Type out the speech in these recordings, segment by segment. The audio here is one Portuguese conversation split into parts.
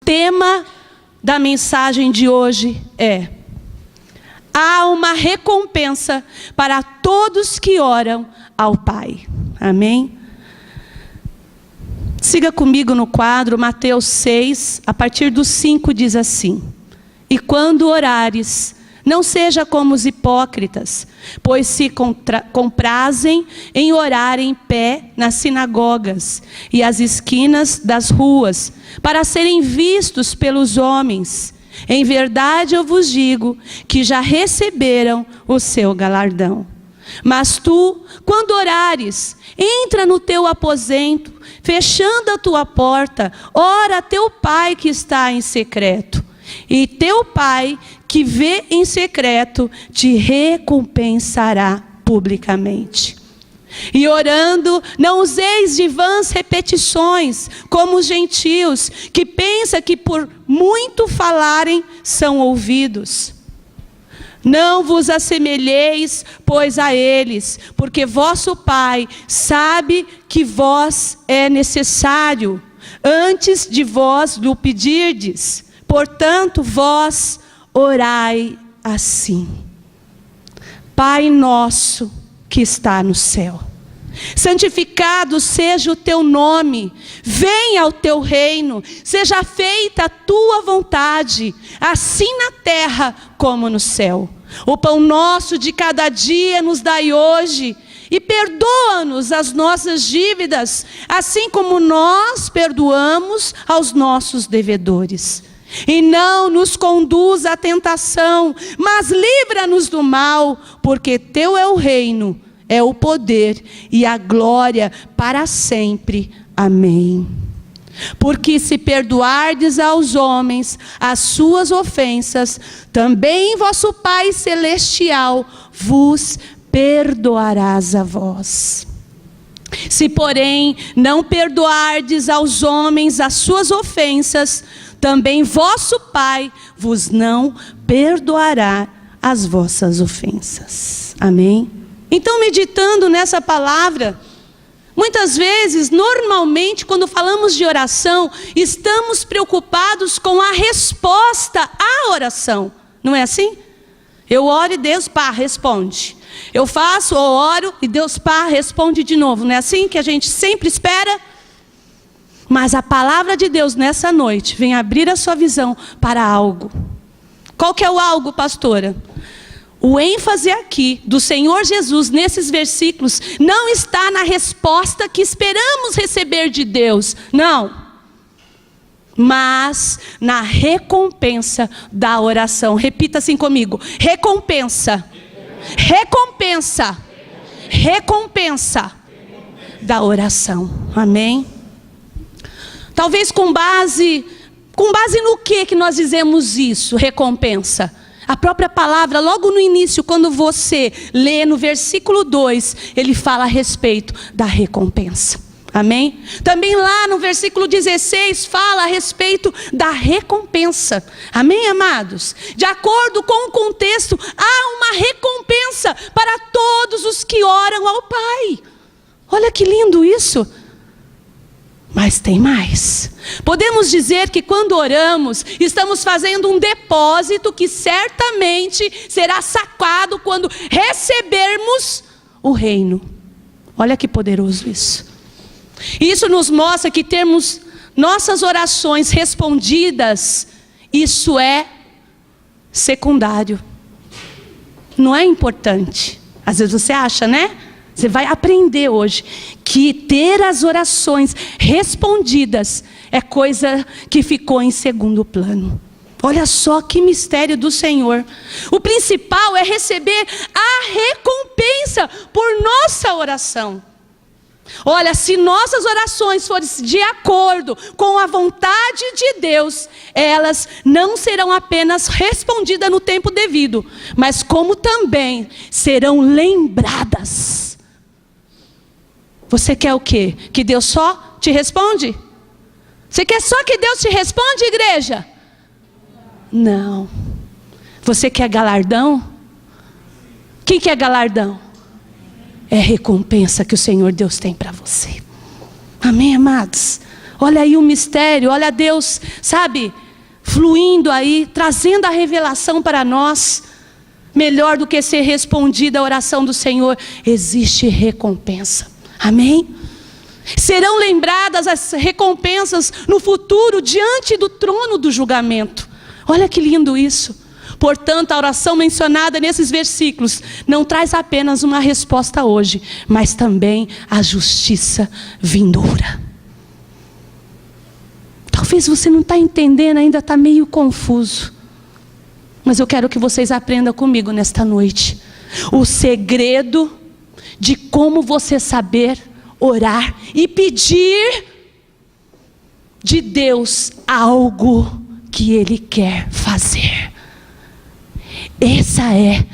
tema da mensagem de hoje é: há uma recompensa para todos que oram ao Pai. Amém? Siga comigo no quadro, Mateus 6, a partir do 5 diz assim: e quando orares, não seja como os hipócritas, pois se comprazem em orar em pé nas sinagogas e às esquinas das ruas, para serem vistos pelos homens. Em verdade eu vos digo que já receberam o seu galardão. Mas tu, quando orares, entra no teu aposento, fechando a tua porta, ora a teu Pai que está em secreto. E teu Pai, que vê em secreto, te recompensará publicamente. E orando, não useis de vãs repetições, como os gentios, que pensam que por muito falarem são ouvidos. Não vos assemelheis, pois, a eles, porque vosso Pai sabe que vós é necessário, antes de vós lhe pedirdes. Portanto, vós orai assim: Pai nosso que está no céu, santificado seja o teu nome, venha o teu reino, seja feita a tua vontade, assim na terra como no céu. O pão nosso de cada dia nos dai hoje, e perdoa-nos as nossas dívidas, assim como nós perdoamos aos nossos devedores. E não nos conduz à tentação, mas livra-nos do mal, porque teu é o reino, é o poder e a glória para sempre. Amém. Porque se perdoardes aos homens as suas ofensas, também vosso Pai Celestial vos perdoarás a vós. Se, porém, não perdoardes aos homens as suas ofensas, também vosso Pai vos não perdoará as vossas ofensas. Amém? Então, meditando nessa palavra, muitas vezes, normalmente, quando falamos de oração, estamos preocupados com a resposta à oração. Não é assim? Eu oro e Deus, pá, responde. Eu faço, eu oro e Deus, pá, responde de novo. Não é assim que a gente sempre espera? Mas a palavra de Deus nessa noite vem abrir a sua visão para algo. Qual que é o algo, pastora? O ênfase aqui do Senhor Jesus nesses versículos não está na resposta que esperamos receber de Deus, não. Mas na recompensa da oração. Repita assim comigo: recompensa. Recompensa. Recompensa da oração. Amém? Talvez com base no que nós dizemos isso, recompensa? A própria palavra, logo no início, quando você lê no versículo 2, ele fala a respeito da recompensa. Amém? Também lá no versículo 16, fala a respeito da recompensa. Amém, amados? De acordo com o contexto, há uma recompensa para todos os que oram ao Pai. Olha que lindo isso. Mas tem mais. Podemos dizer que quando oramos, estamos fazendo um depósito que certamente será sacado quando recebermos o reino. Olha que poderoso isso. Isso nos mostra que termos nossas orações respondidas, isso é secundário. Não é importante. Às vezes você acha, né? Você vai aprender hoje que ter as orações respondidas é coisa que ficou em segundo plano. Olha só que mistério do Senhor. O principal é receber a recompensa por nossa oração. Olha, se nossas orações forem de acordo com a vontade de Deus, elas não serão apenas respondidas no tempo devido, mas como também serão lembradas. Você quer o quê? Que Deus só te responde? Você quer só que Deus te responda, igreja? Não. Você quer galardão? O que é galardão? É recompensa que o Senhor Deus tem para você. Amém, amados? Olha aí o mistério, olha Deus, sabe, fluindo aí, trazendo a revelação para nós. Melhor do que ser respondida a oração do Senhor, existe recompensa. Amém? Serão lembradas as recompensas no futuro, diante do trono do julgamento. Olha que lindo isso. Portanto, a oração mencionada nesses versículos não traz apenas uma resposta hoje, mas também a justiça vindoura. Talvez você não está entendendo, ainda está meio confuso. Mas eu quero que vocês aprendam comigo nesta noite. O segredo de como você saber orar e pedir de Deus algo que Ele quer fazer. Essa é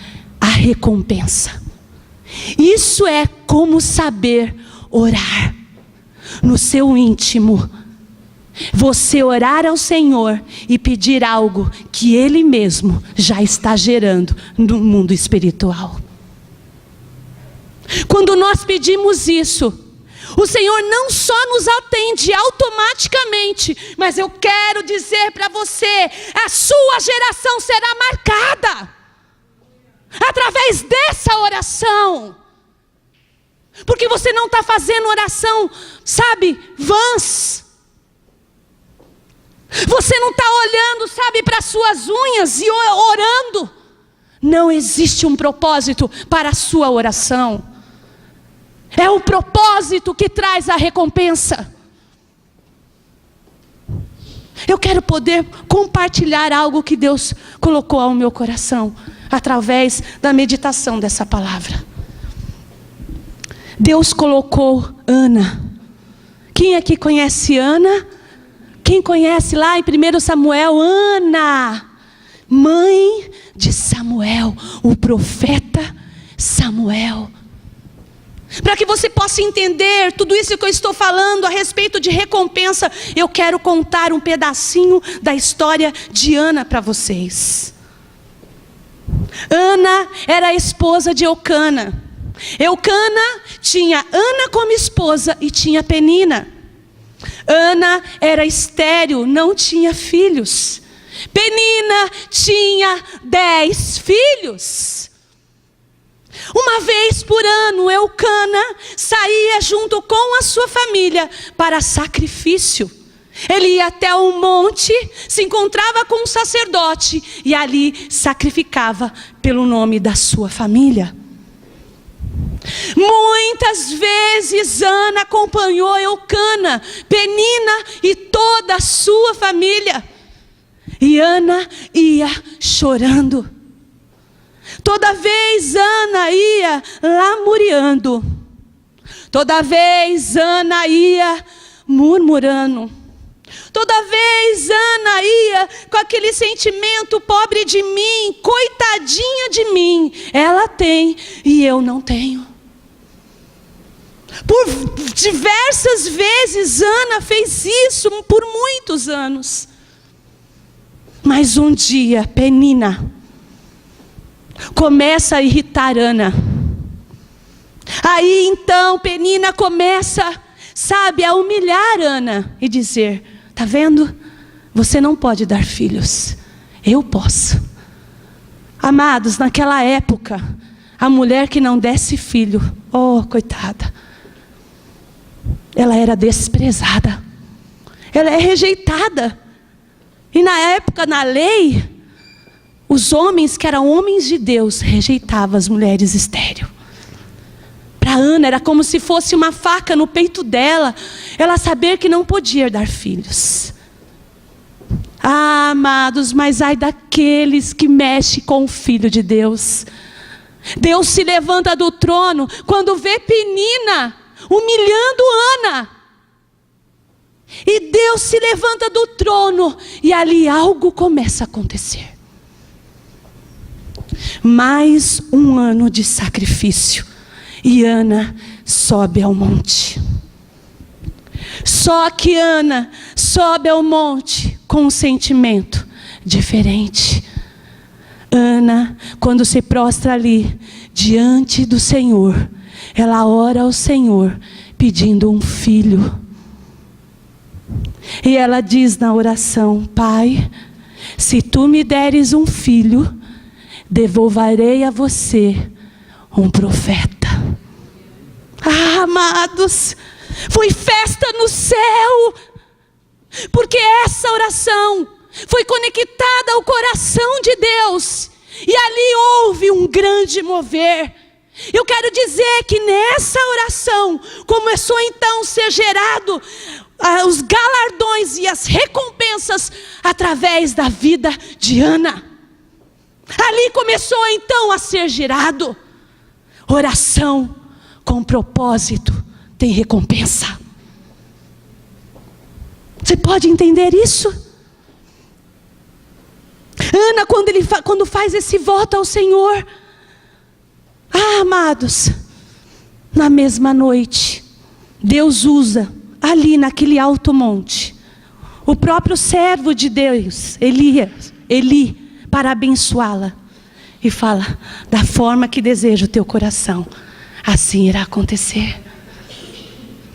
a recompensa. Isso é como saber orar no seu íntimo. Você orar ao Senhor e pedir algo que Ele mesmo já está gerando no mundo espiritual. Quando nós pedimos isso, o Senhor não só nos atende automaticamente, mas eu quero dizer para você, a sua geração será marcada através dessa oração. Porque você não está fazendo oração, sabe, vãs. Você não está olhando, sabe, para as suas unhas e orando. Não existe um propósito para a sua oração. É o propósito que traz a recompensa. Eu quero poder compartilhar algo que Deus colocou ao meu coração, através da meditação dessa palavra. Deus colocou Ana. Quem aqui conhece Ana? Quem conhece lá em 1 Samuel, Ana, mãe de Samuel, o profeta Samuel. Para que você possa entender tudo isso que eu estou falando a respeito de recompensa, eu quero contar um pedacinho da história de Ana para vocês. Ana era a esposa de Eucana. Eucana tinha Ana como esposa e tinha Penina. Ana era estéril, não tinha filhos. Penina tinha 10 filhos. Uma vez por ano, Eucana saía junto com a sua família para sacrifício. Ele ia até um monte, se encontrava com um sacerdote e ali sacrificava pelo nome da sua família. Muitas vezes Ana acompanhou Eucana, Penina e toda a sua família. E Ana ia chorando. Toda vez Ana ia lamuriando. Toda vez Ana ia murmurando. Toda vez Ana ia com aquele sentimento, pobre de mim, coitadinha de mim. Ela tem e eu não tenho. Por diversas vezes Ana fez isso, por muitos anos. Mas um dia Penina começa a irritar Ana. Aí então Penina começa, sabe, a humilhar Ana e dizer: tá vendo? Você não pode dar filhos, eu posso. Amados, naquela época, a mulher que não desse filho, oh, coitada, ela era desprezada, ela é rejeitada. E na época, na lei, os homens que eram homens de Deus rejeitavam as mulheres estéreis. Para Ana era como se fosse uma faca no peito dela, ela saber que não podia dar filhos. Ah, amados, mas ai daqueles que mexem com o Filho de Deus. Deus se levanta do trono quando vê Penina humilhando Ana. E Deus se levanta do trono e ali algo começa a acontecer. Mais um ano de sacrifício. E Ana sobe ao monte. Só que Ana sobe ao monte com um sentimento diferente. Ana, quando se prostra ali diante do Senhor, ela ora ao Senhor pedindo um filho. E ela diz na oração: Pai, se tu me deres um filho, devolverei a você um profeta. Ah, amados, foi festa no céu, porque essa oração foi conectada ao coração de Deus, e ali houve um grande mover. Eu quero dizer que nessa oração começou então a ser gerado os galardões e as recompensas através da vida de Ana. Ali começou então a ser gerado. Oração com propósito tem recompensa. Você pode entender isso? Ana, quando faz esse voto ao Senhor, amados, na mesma noite, Deus usa ali naquele alto monte o próprio servo de Deus, Eli, para abençoá-la, e fala: da forma que deseja o teu coração, assim irá acontecer.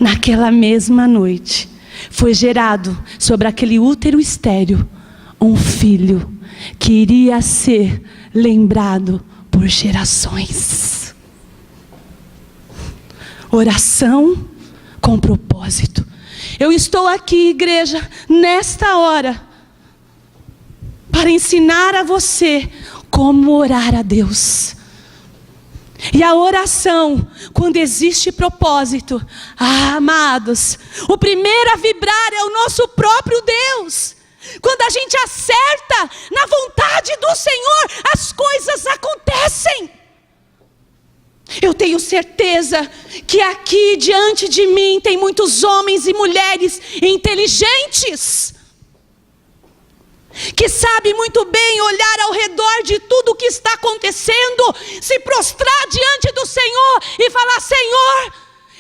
Naquela mesma noite foi gerado sobre aquele útero estéril um filho que iria ser lembrado por gerações. Oração com propósito. Eu estou aqui, igreja, nesta hora, para ensinar a você como orar a Deus. E a oração, quando existe propósito, amados, o primeiro a vibrar é o nosso próprio Deus. Quando a gente acerta na vontade do Senhor, as coisas acontecem. Eu tenho certeza que aqui diante de mim tem muitos homens e mulheres inteligentes, que sabem muito bem olhar ao redor de tudo o que está acontecendo, se prostrar diante do Senhor e falar: Senhor,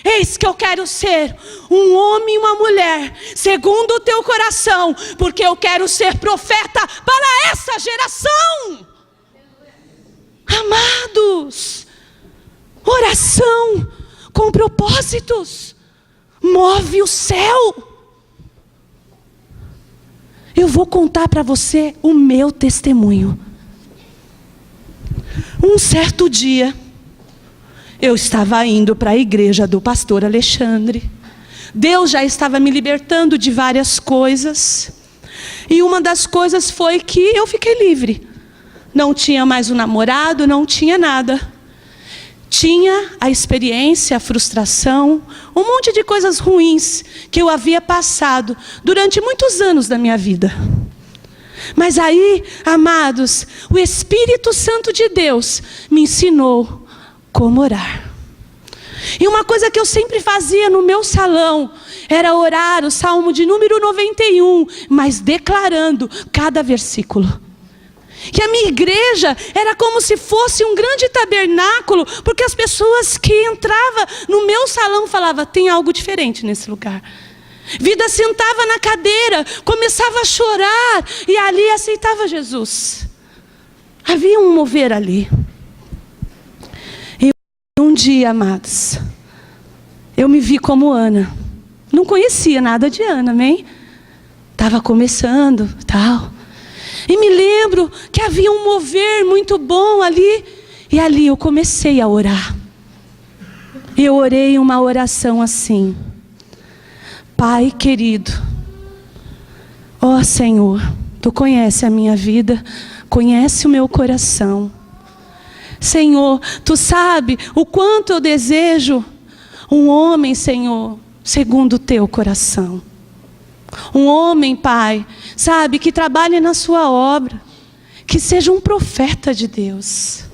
eis que eu quero ser um homem e uma mulher segundo o teu coração, porque eu quero ser profeta para essa geração. Amados, oração com propósitos move o céu. Eu vou contar para você o meu testemunho. Um certo dia, eu estava indo para a igreja do pastor Alexandre. Deus já estava me libertando de várias coisas. E uma das coisas foi que eu fiquei livre. Não tinha mais um namorado, não tinha nada. Tinha a experiência, a frustração, um monte de coisas ruins que eu havia passado durante muitos anos da minha vida. Mas aí, amados, o Espírito Santo de Deus me ensinou como orar. E uma coisa que eu sempre fazia no meu salão era orar o Salmo de número 91, mas declarando cada versículo. Que a minha igreja era como se fosse um grande tabernáculo, porque as pessoas que entravam no meu salão falavam: tem algo diferente nesse lugar. Vida sentava na cadeira, começava a chorar, e ali aceitava Jesus. Havia um mover ali. E um dia, amados, eu me vi como Ana. Não conhecia nada de Ana, amém? Estava começando, tal. E me lembro que havia um mover muito bom ali. E ali eu comecei a orar. Eu orei uma oração assim: Pai querido, ó Senhor, Tu conhece a minha vida, conhece o meu coração. Senhor, Tu sabe o quanto eu desejo um homem, Senhor, segundo o Teu coração. Um homem, Pai, sabe, que trabalhe na sua obra, que seja um profeta de Deus.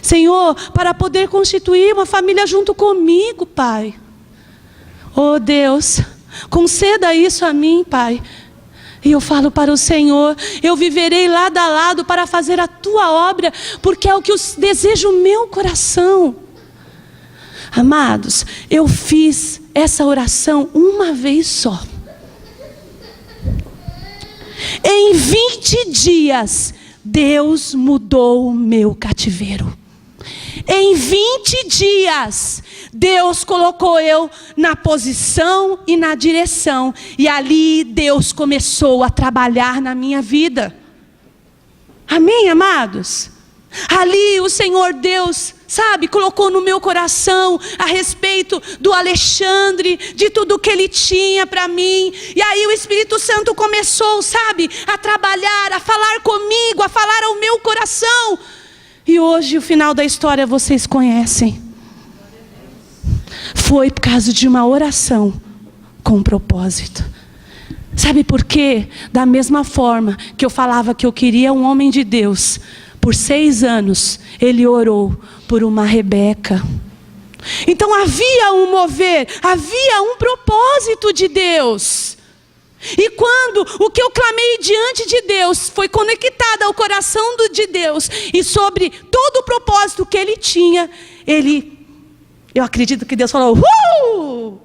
Senhor, para poder constituir uma família junto comigo, Pai. Oh Deus, conceda isso a mim, Pai. E eu falo para o Senhor: eu viverei lado a lado para fazer a Tua obra, porque é o que eu desejo o meu coração. Amados, eu fiz essa oração uma vez só. Em 20 dias, Deus mudou o meu cativeiro. Em 20 dias, Deus colocou eu na posição e na direção. E ali Deus começou a trabalhar na minha vida. Amém, amados? Ali o Senhor Deus, sabe, colocou no meu coração a respeito do Alexandre, de tudo que ele tinha para mim. E aí o Espírito Santo começou, sabe, a trabalhar, a falar comigo, a falar ao meu coração. E hoje o final da história vocês conhecem. Foi por causa de uma oração com um propósito. Sabe por quê? Da mesma forma que eu falava que eu queria um homem de Deus, por 6 anos, ele orou por uma Rebeca. Então havia um mover, havia um propósito de Deus. E quando o que eu clamei diante de Deus foi conectado ao coração de Deus, e sobre todo o propósito que ele tinha, eu acredito que Deus falou: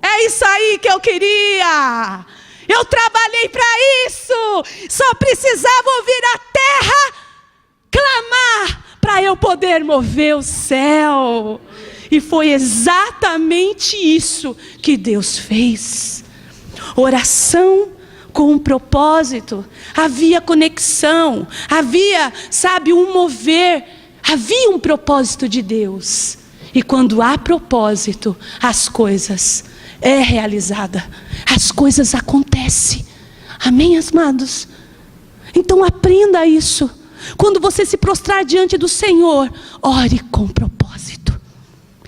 é isso aí que eu queria. Eu trabalhei para isso. Só precisava ouvir a terra clamar para eu poder mover o céu. E foi exatamente isso que Deus fez. Oração com um propósito. Havia conexão, havia, sabe, um mover. Havia um propósito de Deus. E quando há propósito, as coisas é realizada. As coisas acontecem. Amém, amados? Então aprenda isso. Quando você se prostrar diante do Senhor, ore com propósito.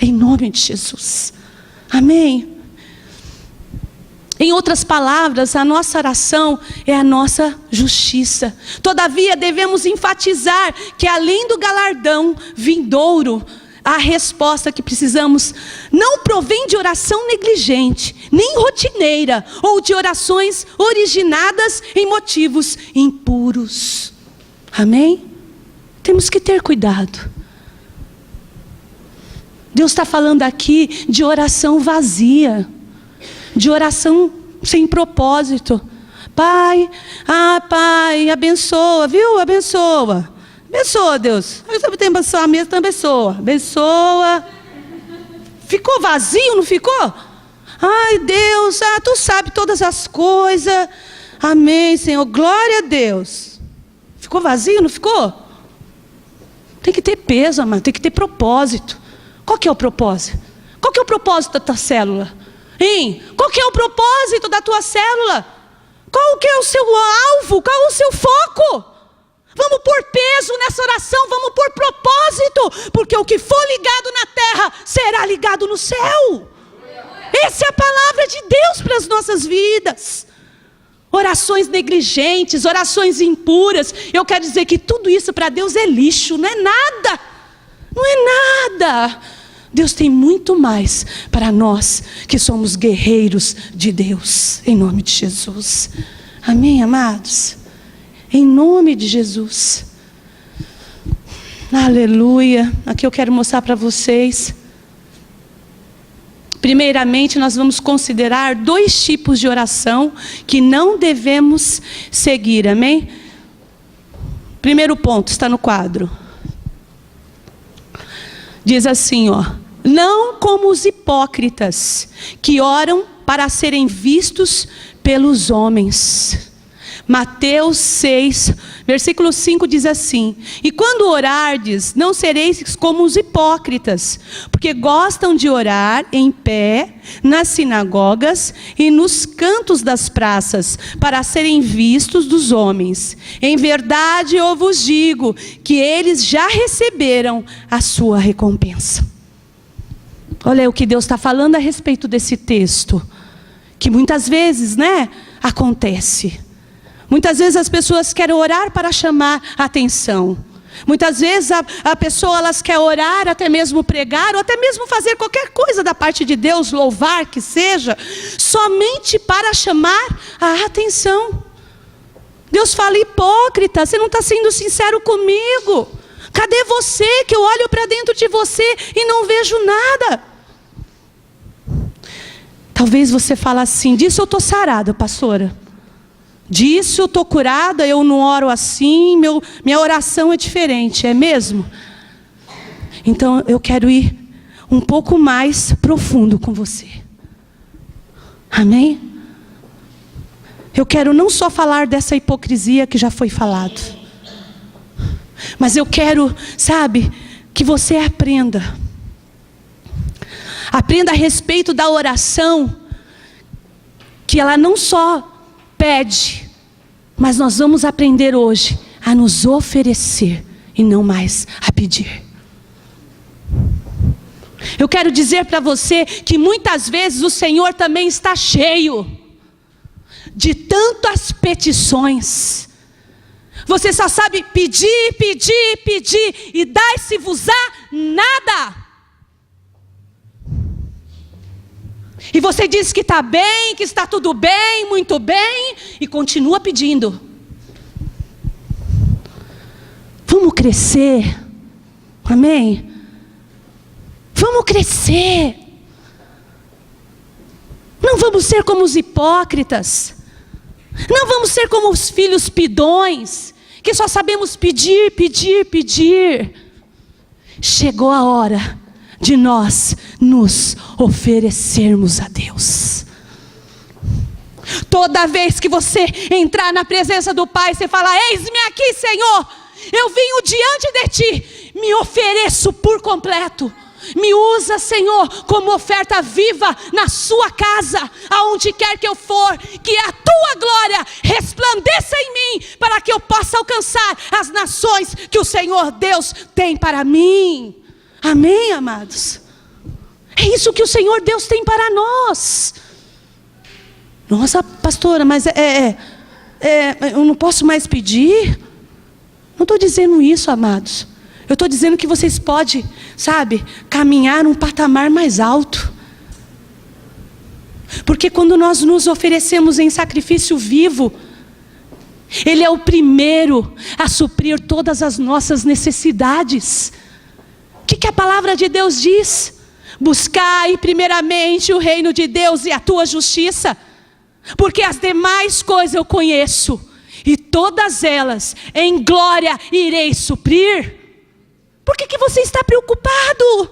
Em nome de Jesus. Amém? Em outras palavras, a nossa oração é a nossa justiça. Todavia, devemos enfatizar que além do galardão vindouro, a resposta que precisamos não provém de oração negligente, nem rotineira, ou de orações originadas em motivos impuros. Amém? Temos que ter cuidado. Deus está falando aqui de oração vazia, de oração sem propósito. Pai, Pai, abençoa, viu? Abençoa. Abençoa, Deus. Eu também tenho que abençoar mesmo, então abençoa. Abençoa. Ficou vazio, não ficou? Ai, Deus, tu sabe todas as coisas. Amém, Senhor. Glória a Deus. Ficou vazio, não ficou? Tem que ter peso, amado. Tem que ter propósito. Qual que é o propósito? Qual que é o propósito da tua célula? Hein? Qual que é o propósito da tua célula? Qual que é o seu alvo? Qual é o seu foco? Vamos pôr peso nessa oração, vamos pôr propósito, porque o que for ligado na terra será ligado no céu. Essa é a palavra de Deus para as nossas vidas. Orações negligentes, orações impuras, eu quero dizer que tudo isso para Deus é lixo, não é nada. Não é nada. Deus tem muito mais para nós que somos guerreiros de Deus, em nome de Jesus. Amém, amados? Em nome de Jesus. Aleluia. Aqui eu quero mostrar para vocês. Primeiramente, nós vamos considerar 2 tipos de oração que não devemos seguir. Amém? Primeiro ponto, está no quadro. Diz assim, ó: não como os hipócritas, que oram para serem vistos pelos homens. Mateus 6, versículo 5 diz assim: e quando orardes, não sereis como os hipócritas, porque gostam de orar em pé, nas sinagogas e nos cantos das praças, para serem vistos dos homens. Em verdade eu vos digo, que eles já receberam a sua recompensa. Olha o que Deus está falando a respeito desse texto, que muitas vezes, acontece. Muitas vezes as pessoas querem orar para chamar a atenção. Muitas vezes a pessoa, elas quer orar, até mesmo pregar, ou até mesmo fazer qualquer coisa da parte de Deus, louvar que seja, somente para chamar a atenção. Deus fala: hipócrita, você não está sendo sincero comigo. Cadê você, que eu olho para dentro de você e não vejo nada? Talvez você fale assim: disso eu estou sarada, pastora. Disso eu estou curada, eu não oro assim, minha oração é diferente, é mesmo? Então eu quero ir um pouco mais profundo com você. Amém? Eu quero não só falar dessa hipocrisia que já foi falado, mas eu quero, sabe, que você aprenda. Aprenda a respeito da oração, que ela não só pede, mas nós vamos aprender hoje a nos oferecer e não mais a pedir. Eu quero dizer para você que muitas vezes o Senhor também está cheio de tantas petições. Você só sabe pedir, pedir, pedir, e dai-se-vos-á nada. E você diz que está bem, que está tudo bem, muito bem, e continua pedindo. Vamos crescer, amém? Vamos crescer. Não vamos ser como os hipócritas. Não vamos ser como os filhos pidões, que só sabemos pedir, pedir, pedir. Chegou a hora de nós nos oferecermos a Deus. Toda vez que você entrar na presença do Pai, você fala: eis-me aqui, Senhor, eu vim diante de Ti, me ofereço por completo. Me usa, Senhor, como oferta viva na sua casa, aonde quer que eu for, que a Tua glória resplandeça em mim, para que eu possa alcançar as nações que o Senhor Deus tem para mim. Amém, amados? É isso que o Senhor Deus tem para nós. Nossa, pastora, mas eu não posso mais pedir? Não estou dizendo isso, amados. Eu estou dizendo que vocês podem, sabe, caminhar um patamar mais alto. Porque quando nós nos oferecemos em sacrifício vivo, Ele é o primeiro a suprir todas as nossas necessidades. O que a palavra de Deus diz? Buscai primeiramente o reino de Deus e a tua justiça, porque as demais coisas eu conheço, e todas elas em glória irei suprir. Por que você está preocupado?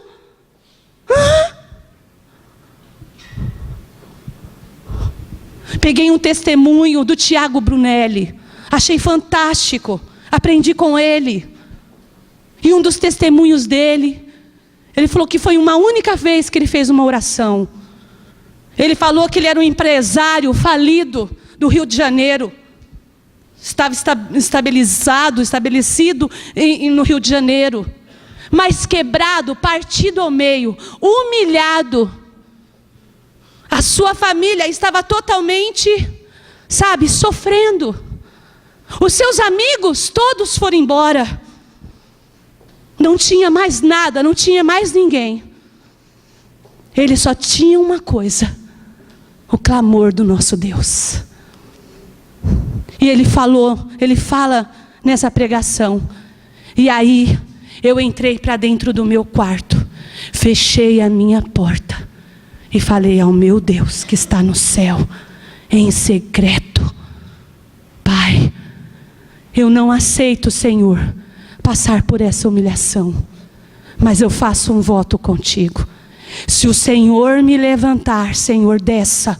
Peguei um testemunho do Tiago Brunelli, achei fantástico, aprendi com ele. E um dos testemunhos dele, ele falou que foi uma única vez que ele fez uma oração. Ele falou que ele era um empresário falido do Rio de Janeiro. Estava estabelecido no Rio de Janeiro. Mas quebrado, partido ao meio, humilhado. A sua família estava totalmente, sabe, sofrendo. Os seus amigos todos foram embora. Não tinha mais nada, não tinha mais ninguém. Ele só tinha uma coisa: o clamor do nosso Deus. E ele fala nessa pregação: e aí eu entrei para dentro do meu quarto, fechei a minha porta e falei ao meu Deus que está no céu, em secreto: Pai, eu não aceito, Senhor, passar por essa humilhação, mas eu faço um voto contigo. Se o Senhor me levantar, Senhor, dessa,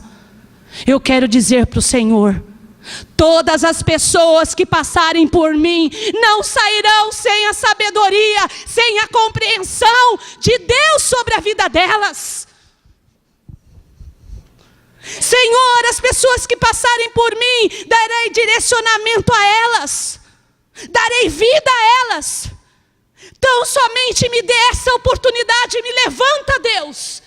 eu quero dizer para o Senhor: todas as pessoas que passarem por mim não sairão sem a sabedoria, sem a compreensão de Deus sobre a vida delas. Senhor, as pessoas que passarem por mim, darei direcionamento a elas, darei vida a elas. Então somente me dê essa oportunidade, me levanta, Deus,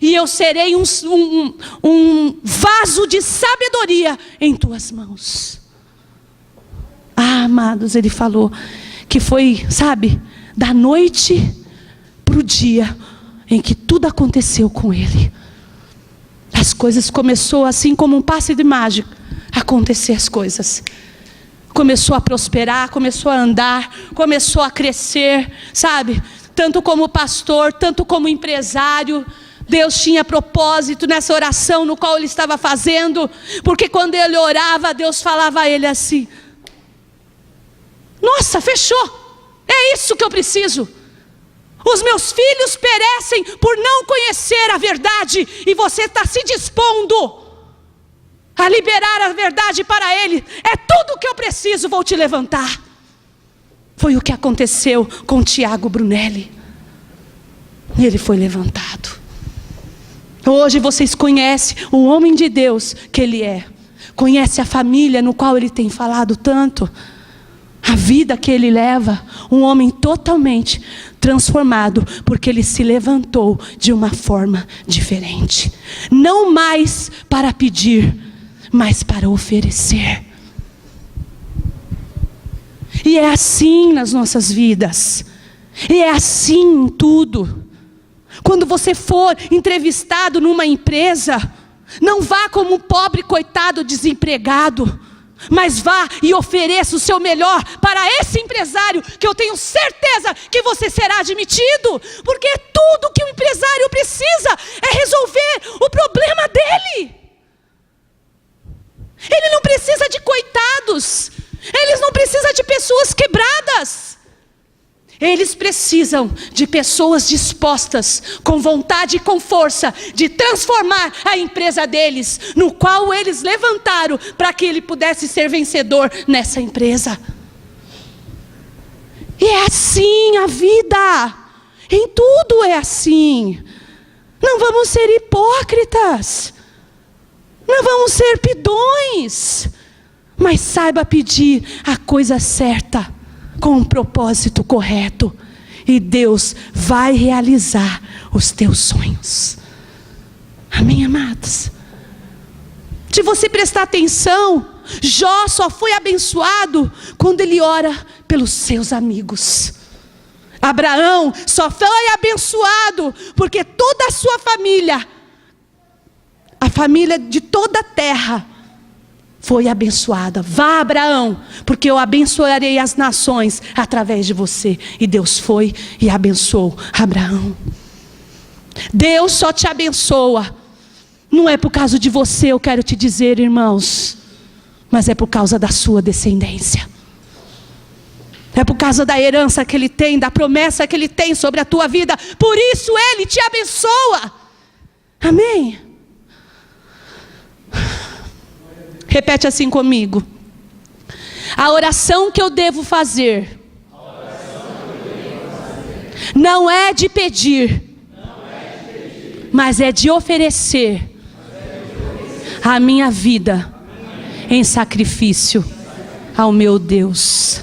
e eu serei um vaso de sabedoria em tuas mãos. Amados, ele falou que foi, sabe, da noite para o dia em que tudo aconteceu com ele. As coisas começou assim como um passe de mágica, acontecer as coisas. Começou a prosperar, começou a andar, começou a crescer, sabe? Tanto como pastor, tanto como empresário. Deus tinha propósito nessa oração no qual ele estava fazendo, porque quando ele orava, Deus falava a ele assim: nossa, fechou, é isso que eu preciso. Os meus filhos perecem por não conhecer a verdade, e você está se dispondo a liberar a verdade para ele. É tudo o que eu preciso, vou te levantar. Foi o que aconteceu com Tiago Brunelli. Ele foi levantado. Hoje vocês conhecem o homem de Deus que ele é. Conhece a família no qual ele tem falado tanto. A vida que ele leva. Um homem totalmente transformado, porque ele se levantou de uma forma diferente. Não mais para pedir, mas para oferecer. E é assim nas nossas vidas. E é assim em tudo. Quando você for entrevistado numa empresa, não vá como um pobre coitado desempregado, mas vá e ofereça o seu melhor para esse empresário, que eu tenho certeza que você será admitido, porque tudo que o empresário precisa é resolver o problema dele. Ele não precisa de coitados, eles não precisam de pessoas quebradas. Eles precisam de pessoas dispostas, com vontade e com força, de transformar a empresa deles, no qual eles levantaram, para que ele pudesse ser vencedor nessa empresa. E é assim a vida, em tudo é assim. Não vamos ser hipócritas, não vamos ser pidões, mas saiba pedir a coisa certa, com um propósito correto, e Deus vai realizar os teus sonhos. Amém, amados? Se você prestar atenção, Jó só foi abençoado quando ele ora pelos seus amigos. Abraão só foi abençoado porque toda a sua família, a família de toda a terra, foi abençoada. Vá, Abraão, porque eu abençoarei as nações através de você. E Deus foi e abençoou Abraão. Deus só te abençoa, não é por causa de você, eu quero te dizer, irmãos, mas é por causa da sua descendência. É por causa da herança que Ele tem, da promessa que Ele tem sobre a tua vida. Por isso Ele te abençoa. Amém? Repete assim comigo. A oração que eu devo fazer não é de pedir, mas é de oferecer a minha vida em sacrifício ao meu Deus.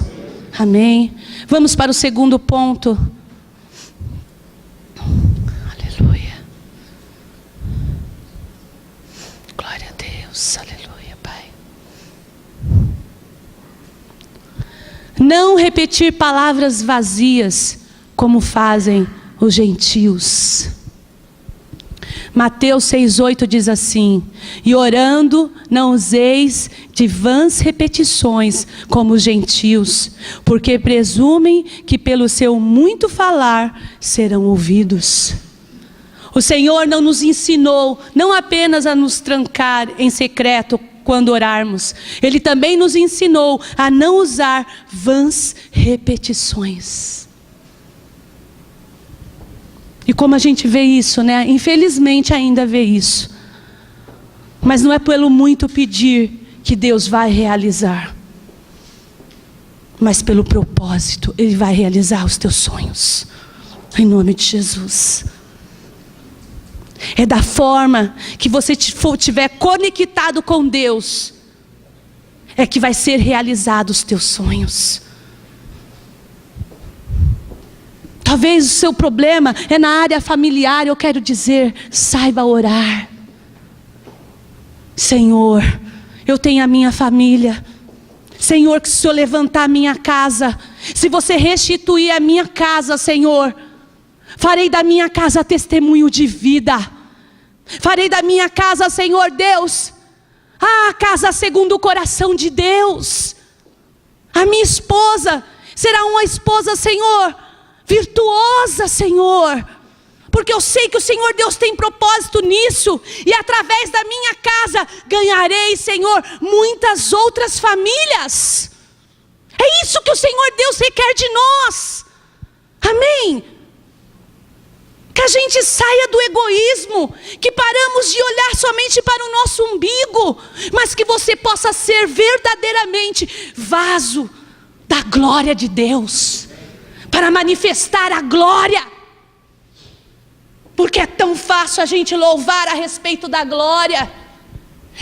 Amém? Vamos para o segundo ponto. Aleluia. Glória a Deus. Aleluia. Não repetir palavras vazias, como fazem os gentios. Mateus 6,8 diz assim: e orando, não useis de vãs repetições, como os gentios, porque presumem que pelo seu muito falar serão ouvidos. O Senhor não nos ensinou, não apenas a nos trancar em secreto, quando orarmos, Ele também nos ensinou a não usar vãs repetições. E como a gente vê isso, né? Infelizmente ainda vê isso. Mas não é pelo muito pedir que Deus vai realizar, mas pelo propósito, Ele vai realizar os teus sonhos. Em nome de Jesus. É da forma que você estiver conectado com Deus, é que vai ser realizado os teus sonhos. Talvez o seu problema é na área familiar. Eu quero dizer, saiba orar. Senhor, eu tenho a minha família. Senhor, que se o Senhor levantar a minha casa, se você restituir a minha casa, Senhor, farei da minha casa testemunho de vida. Farei da minha casa, Senhor Deus, a casa segundo o coração de Deus. A minha esposa será uma esposa, Senhor, virtuosa, Senhor, porque eu sei que o Senhor Deus tem propósito nisso, e através da minha casa ganharei, Senhor, muitas outras famílias. É isso que o Senhor Deus requer de nós. Amém? Que a gente saia do egoísmo, que paramos de olhar somente para o nosso umbigo, mas que você possa ser verdadeiramente vaso da glória de Deus, para manifestar a glória. Porque é tão fácil a gente louvar a respeito da glória.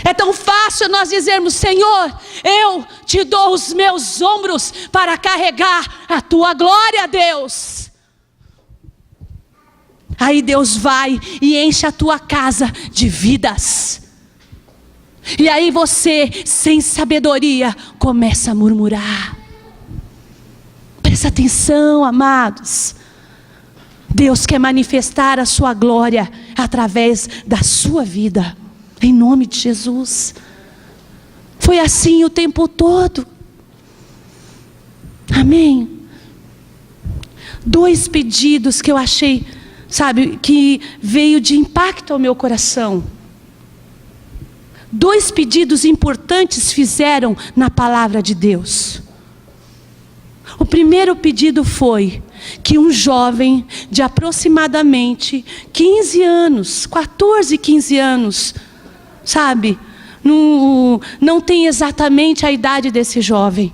É tão fácil nós dizermos: Senhor, eu te dou os meus ombros para carregar a tua glória, Deus. Aí Deus vai e enche a tua casa de vidas. E aí você, sem sabedoria, começa a murmurar. Presta atenção, amados. Deus quer manifestar a sua glória através da sua vida, em nome de Jesus. Foi assim o tempo todo. Amém. 2 pedidos que eu achei, sabe, que veio de impacto ao meu coração. 2 pedidos importantes fizeram na palavra de Deus. O primeiro pedido foi que um jovem de aproximadamente 15 anos, 14, 15 anos, sabe, não tem exatamente a idade desse jovem,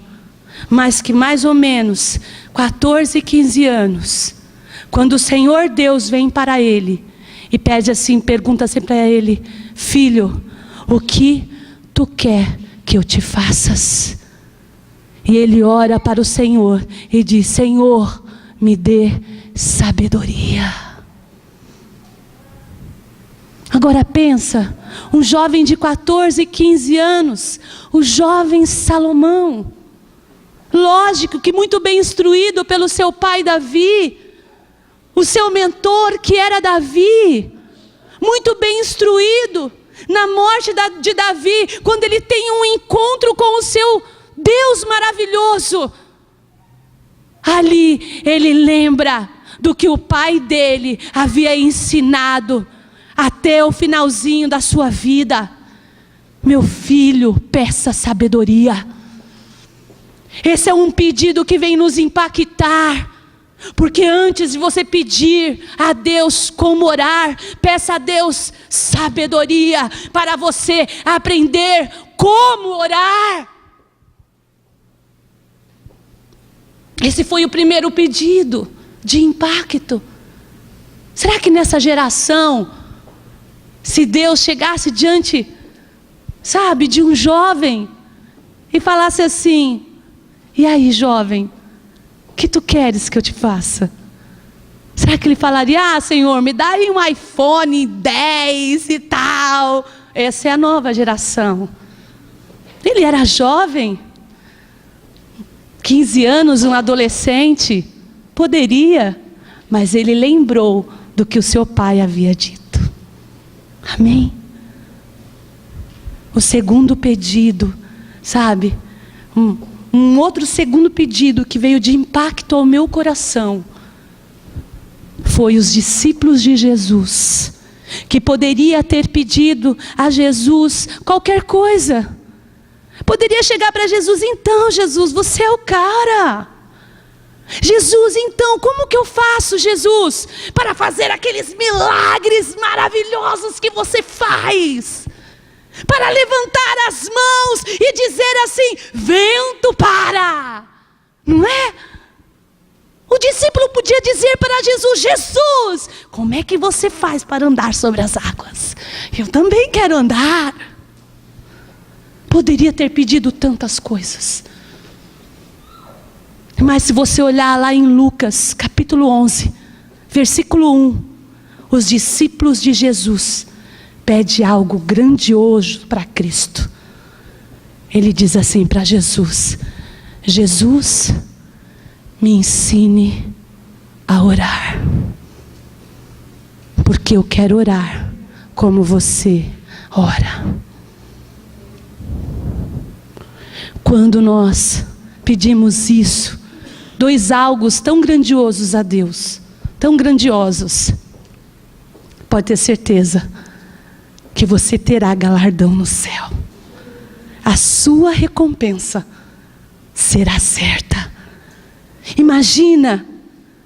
mas que mais ou menos 14, 15 anos, quando o Senhor Deus vem para ele e pede assim, pergunta assim para ele: filho, o que tu quer que eu te faças? E ele ora para o Senhor e diz: Senhor, me dê sabedoria. Agora pensa, um jovem de 14, 15 anos, o jovem Salomão, lógico que muito bem instruído pelo seu pai Davi, o seu mentor que era Davi, muito bem instruído na morte de Davi, quando ele tem um encontro com o seu Deus maravilhoso. Ali ele lembra do que o pai dele havia ensinado até o finalzinho da sua vida: meu filho, peça sabedoria. Esse é um pedido que vem nos impactar, porque antes de você pedir a Deus como orar, peça a Deus sabedoria para você aprender como orar. Esse foi o primeiro pedido de impacto. Será que nessa geração, se Deus chegasse diante, sabe, de um jovem e falasse assim: e aí, jovem, o que tu queres que eu te faça? Será que ele falaria: ah, Senhor, me dá aí um iPhone 10 e tal? Essa é a nova geração. Ele era jovem, 15 anos, um adolescente, poderia, mas ele lembrou do que o seu pai havia dito. Amém? O segundo pedido, sabe, um outro segundo pedido que veio de impacto ao meu coração, foi os discípulos de Jesus, que poderia ter pedido a Jesus qualquer coisa. Poderia chegar para Jesus: então, Jesus, você é o cara. Jesus, então, como que eu faço, Jesus, para fazer aqueles milagres maravilhosos que você faz? Para levantar as mãos e dizer assim: vento, para. Não é? O discípulo podia dizer para Jesus: Jesus, como é que você faz para andar sobre as águas? Eu também quero andar. Poderia ter pedido tantas coisas. Mas se você olhar lá em Lucas, capítulo 11, versículo 1, os discípulos de Jesus pedem algo grandioso para Cristo. Ele diz assim para Jesus: Jesus, me ensine a orar, porque eu quero orar como você ora. Quando nós pedimos isso, 2 algos tão grandiosos a Deus, tão grandiosos, pode ter certeza que você terá galardão no céu. A sua recompensa será certa. Imagina,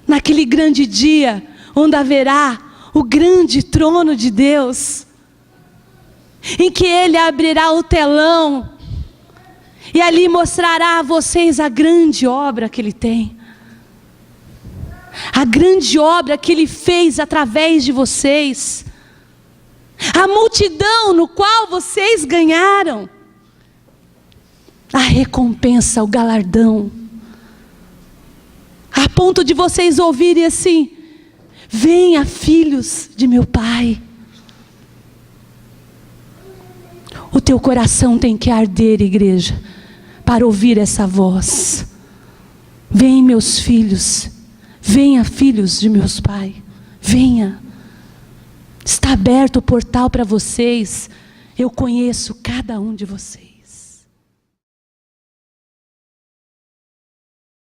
naquele grande dia, onde haverá o grande trono de Deus, em que Ele abrirá o telão e ali mostrará a vocês a grande obra que Ele tem, a grande obra que Ele fez através de vocês, a multidão no qual vocês ganharam, a recompensa, o galardão, a ponto de vocês ouvirem assim: venha, filhos de meu Pai. O teu coração tem que arder, igreja, para ouvir essa voz. Vem, meus filhos, venha, filhos de meus Pai, venha. Está aberto o portal para vocês. Eu conheço cada um de vocês.